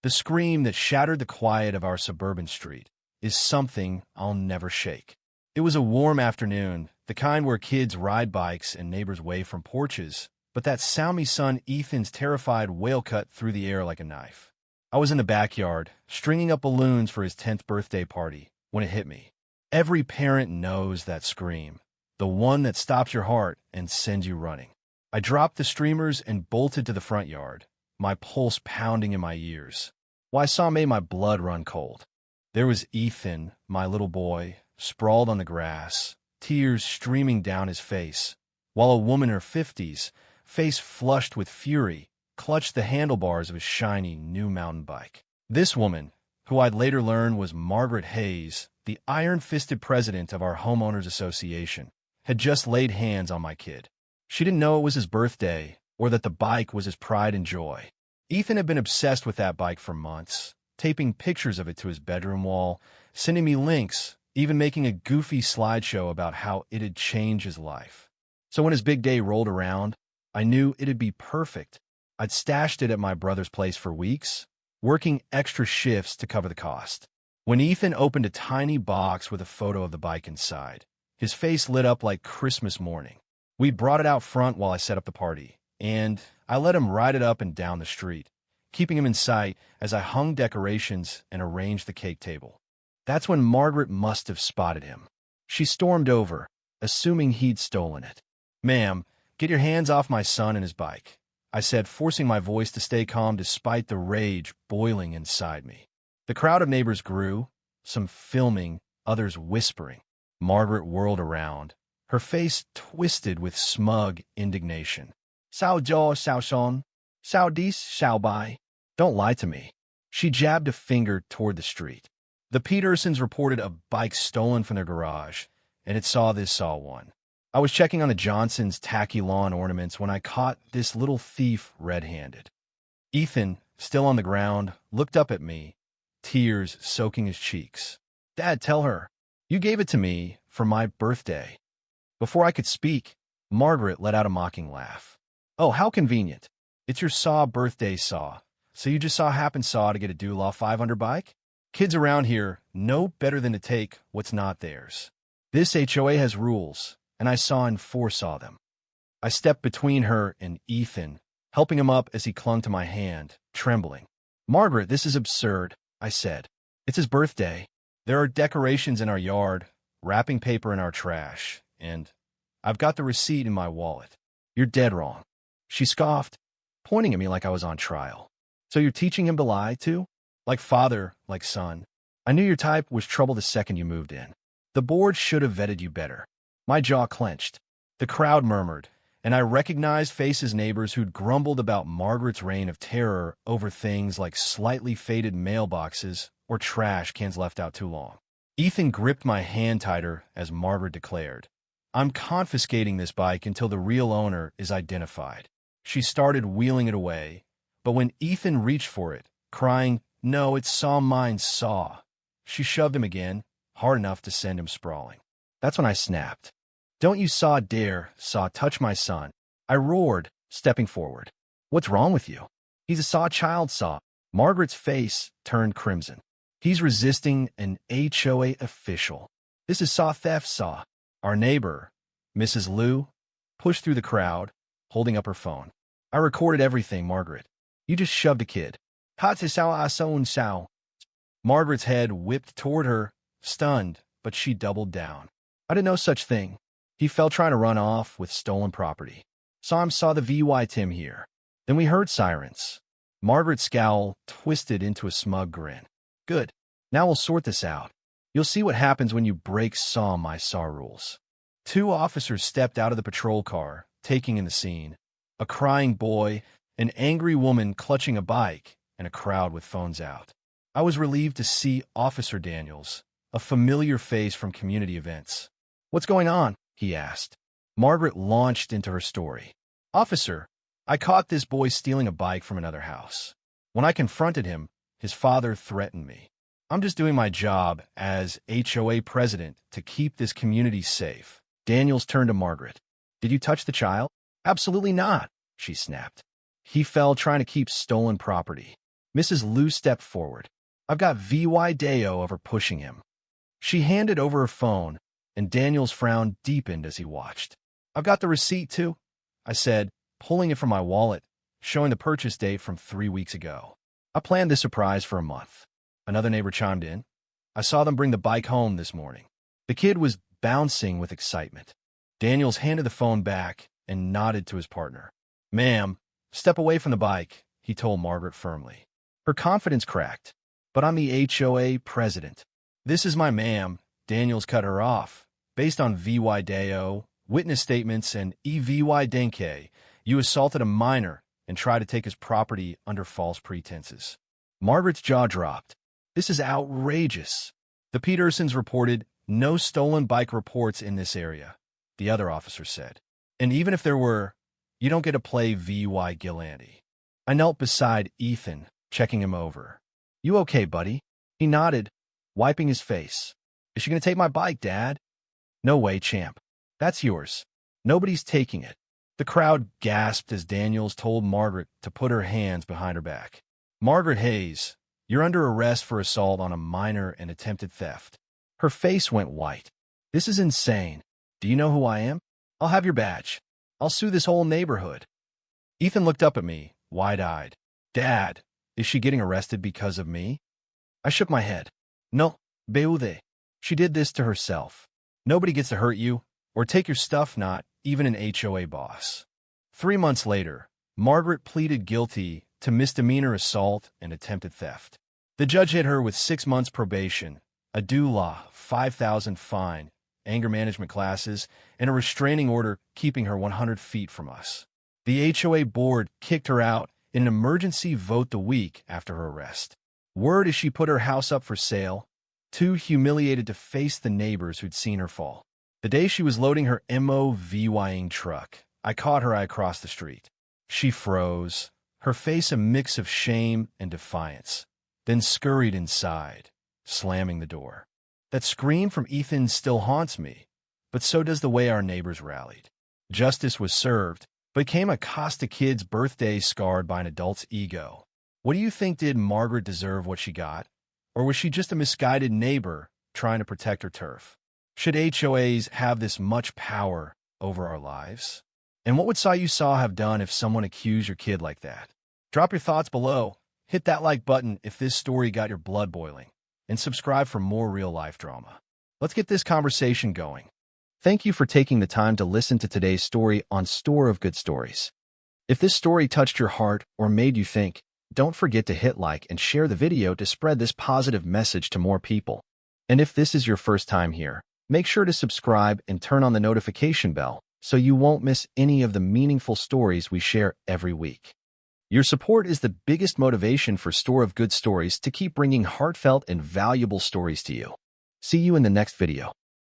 The scream that shattered the quiet of our suburban street is something I'll never shake. It was a warm afternoon, the kind where kids ride bikes and neighbors wave from porches, but that sound me son Ethan's terrified wail cut through the air like a knife. I was in the backyard, stringing up balloons for his 10th birthday party, when it hit me. Every parent knows that scream, the one that stops your heart and sends you running. I dropped the streamers and bolted to the front yard, my pulse pounding in my ears. What I saw made my blood run cold. There was Ethan, my little boy, sprawled on the grass, tears streaming down his face, while a woman in her 50s, face flushed with fury, clutched the handlebars of his shiny new mountain bike. This woman, who I'd later learn was Margaret Hayes, the iron-fisted president of our Homeowners Association, had just laid hands on my kid. She didn't know it was his birthday, or that the bike was his pride and joy. Ethan had been obsessed with that bike for months, taping pictures of it to his bedroom wall, sending me links, even making a goofy slideshow about how it had changed his life. So when his big day rolled around, I knew it'd be perfect. I'd stashed it at my brother's place for weeks, working extra shifts to cover the cost. When Ethan opened a tiny box with a photo of the bike inside, his face lit up like Christmas morning. We brought it out front while I set up the party, and I let him ride it up and down the street, keeping him in sight as I hung decorations and arranged the cake table. That's when Margaret must have spotted him. She stormed over, assuming he'd stolen it. "Ma'am, get your hands off my son and his bike," I said, forcing my voice to stay calm despite the rage boiling inside me. The crowd of neighbors grew, some filming, others whispering. Margaret whirled around, her face twisted with smug indignation. "Sao jaw, sao son, sao dis, sao bai." Don't lie to me. She jabbed a finger toward the street. The Petersons reported a bike stolen from their garage, and it saw one. I was checking on the Johnsons' tacky lawn ornaments when I caught this little thief red-handed. Ethan, still on the ground, looked up at me, tears soaking his cheeks. "Dad, tell her. You gave it to me for my birthday." Before I could speak, Margaret let out a mocking laugh. "Oh, how convenient. It's your birthday saw. So you just happen to get a Dulaw 500 bike? Kids around here know better than to take what's not theirs. This HOA has rules, and I foresaw them." I stepped between her and Ethan, helping him up as he clung to my hand, trembling. "Margaret, this is absurd," I said. "It's his birthday. There are decorations in our yard, wrapping paper in our trash, and I've got the receipt in my wallet. You're dead wrong." She scoffed, pointing at me like I was on trial. "So you're teaching him to lie, too? Like father, like son. I knew your type was trouble the second you moved in. The board should have vetted you better." My jaw clenched. The crowd murmured, and I recognized faces neighbors who'd grumbled about Margaret's reign of terror over things like slightly faded mailboxes or trash cans left out too long. Ethan gripped my hand tighter as Margaret declared, "I'm confiscating this bike until the real owner is identified." She started wheeling it away, but when Ethan reached for it, crying, "No, it's mine, she shoved him again, hard enough to send him sprawling. That's when I snapped. "Don't you dare touch my son," I roared, stepping forward. "What's wrong with you? He's a child. Margaret's face turned crimson. "He's resisting an HOA official. This is theft. Our neighbor, Mrs. Liu, pushed through the crowd, holding up her phone. "I recorded everything, Margaret. You just shoved a kid." "Sao." Margaret's head whipped toward her, stunned, but she doubled down. "I didn't know such thing. He fell trying to run off with stolen property. Saw the VY Tim here." Then we heard sirens. Margaret's scowl twisted into a smug grin. "Good. Now we'll sort this out. You'll see what happens when you break my rules." 2 officers stepped out of the patrol car, taking in the scene. A crying boy, an angry woman clutching a bike, and a crowd with phones out. I was relieved to see Officer Daniels, a familiar face from community events. "What's going on?" he asked. Margaret launched into her story. "Officer, I caught this boy stealing a bike from another house. When I confronted him, his father threatened me. I'm just doing my job as HOA president to keep this community safe." Daniels turned to Margaret. "Did you touch the child?" "Absolutely not," she snapped. "He fell trying to keep stolen property." Mrs. Liu stepped forward. I've got VY Deo over pushing him. She handed over her phone, and Daniel's frown deepened as he watched. I've got the receipt, too, I said, pulling it from my wallet, showing the purchase date from 3 weeks ago. I planned this surprise for a month. Another neighbor chimed in. I saw them bring the bike home this morning. The kid was bouncing with excitement. Daniels handed the phone back and nodded to his partner. Ma'am, step away from the bike, he told Margaret firmly. Her confidence cracked. But I'm the HOA president. This is my ma'am. Daniels cut her off. Based on VY Deo, witness statements, and EVY Denke, you assaulted a minor and tried to take his property under false pretenses. Margaret's jaw dropped. This is outrageous. The Petersons reported no stolen bike reports in this area, the other officer said. And even if there were, you don't get to play VY Gillandy. I knelt beside Ethan, checking him over. You okay, buddy? He nodded, wiping his face. Is she going to take my bike, Dad? No way, champ. That's yours. Nobody's taking it. The crowd gasped as Daniels told Margaret to put her hands behind her back. Margaret Hayes, you're under arrest for assault on a minor and attempted theft. Her face went white. This is insane. Do you know who I am? I'll have your badge. I'll sue this whole neighborhood. Ethan looked up at me, wide-eyed. Dad, is she getting arrested because of me? I shook my head. No, Beude. She did this to herself. Nobody gets to hurt you or take your stuff, not even an HOA boss. 3 months later, Margaret pleaded guilty to misdemeanor assault and attempted theft. The judge hit her with 6 months probation, a DULA, $5,000 fine, anger management classes, and a restraining order keeping her 100 feet from us. The HOA board kicked her out in an emergency vote the week after her arrest. Word is she put her house up for sale, too humiliated to face the neighbors who'd seen her fall. The day she was loading her MOVYing truck, I caught her eye across the street. She froze, her face a mix of shame and defiance, then scurried inside, slamming the door. That scream from Ethan still haunts me, but so does the way our neighbors rallied. Justice was served, but came a Costa kid's birthday scarred by an adult's ego. What do you think? Did Margaret deserve what she got? Or was she just a misguided neighbor trying to protect her turf? Should HOAs have this much power over our lives? And what would Saw You Saw have done if someone accused your kid like that? Drop your thoughts below, hit that like button if this story got your blood boiling, and subscribe for more real-life drama. Let's get this conversation going. Thank you for taking the time to listen to today's story on Store of Good Stories. If this story touched your heart or made you think, don't forget to hit like and share the video to spread this positive message to more people. And if this is your first time here, make sure to subscribe and turn on the notification bell so you won't miss any of the meaningful stories we share every week. Your support is the biggest motivation for Store of Good Stories to keep bringing heartfelt and valuable stories to you. See you in the next video.